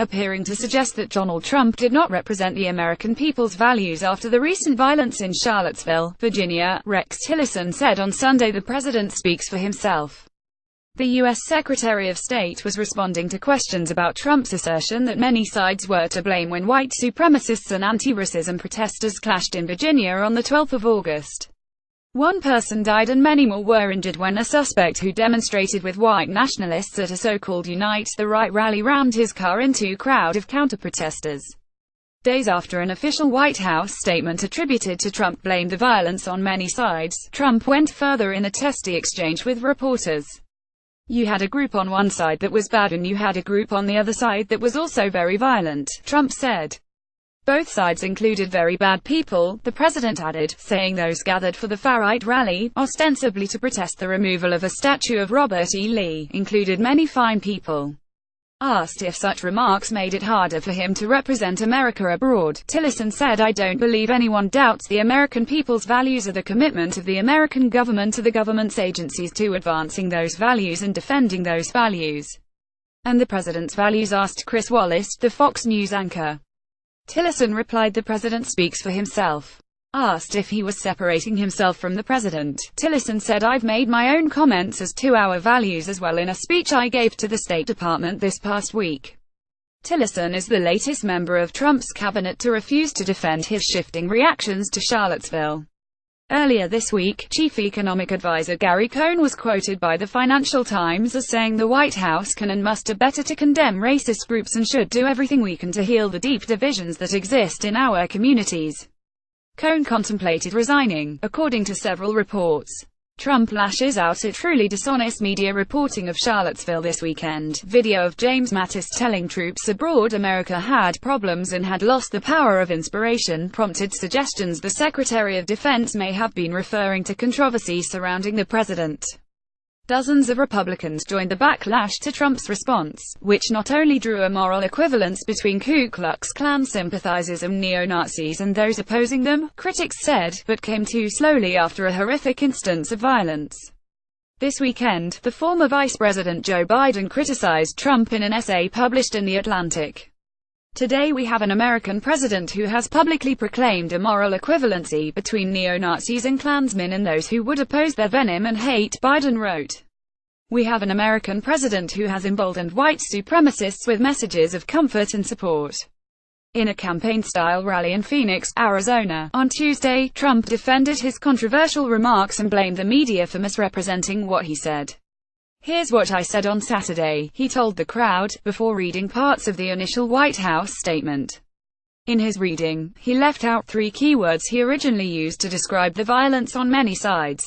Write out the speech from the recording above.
appearing to suggest that Donald Trump did not represent the American people's values after the recent violence in Charlottesville, Virginia. Rex Tillerson said on Sunday the president speaks for himself. The U.S. Secretary of State was responding to questions about Trump's assertion that many sides were to blame when white supremacists and anti-racism protesters clashed in Virginia on the 12th of August. One person died and many more were injured when a suspect who demonstrated with white nationalists at a so-called Unite the Right rally rammed his car into a crowd of counter-protesters. Days after an official White House statement attributed to Trump blamed the violence on many sides, Trump went further in a testy exchange with reporters. "You had a group on one side that was bad and you had a group on the other side that was also very violent," Trump said. "Both sides included very bad people," the president added, saying those gathered for the far-right rally, ostensibly to protest the removal of a statue of Robert E. Lee, included many fine people. Asked if such remarks made it harder for him to represent America abroad, Tillerson said, "I don't believe anyone doubts the American people's values or the commitment of the American government or the government's agencies to advancing those values and defending those values." "And the president's values?" asked Chris Wallace, the Fox News anchor. Tillerson replied, "The president speaks for himself." Asked if he was separating himself from the president, Tillerson said, "I've made my own comments as to our values as well in a speech I gave to the State Department this past week." Tillerson is the latest member of Trump's cabinet to refuse to defend his shifting reactions to Charlottesville. Earlier this week, Chief Economic Advisor Gary Cohn was quoted by the Financial Times as saying the White House can and must do better to condemn racist groups and should do everything we can to heal the deep divisions that exist in our communities. Cohn contemplated resigning, according to several reports. Trump lashes out at truly dishonest media reporting of Charlottesville this weekend. Video of James Mattis telling troops abroad America had problems and had lost the power of inspiration prompted suggestions the Secretary of Defense may have been referring to controversy surrounding the president. Dozens of Republicans joined the backlash to Trump's response, which not only drew a moral equivalence between Ku Klux Klan sympathizers and neo-Nazis and those opposing them, critics said, but came too slowly after a horrific instance of violence. This weekend, the former Vice President Joe Biden criticized Trump in an essay published in The Atlantic. "Today we have an American president who has publicly proclaimed a moral equivalency between neo-Nazis and Klansmen and those who would oppose their venom and hate," Biden wrote. "We have an American president who has emboldened white supremacists with messages of comfort and support." In a campaign-style rally in Phoenix, Arizona, on Tuesday, Trump defended his controversial remarks and blamed the media for misrepresenting what he said. "Here's what I said on Saturday," he told the crowd, before reading parts of the initial White House statement. In his reading, he left out 3 keywords he originally used to describe the violence on many sides.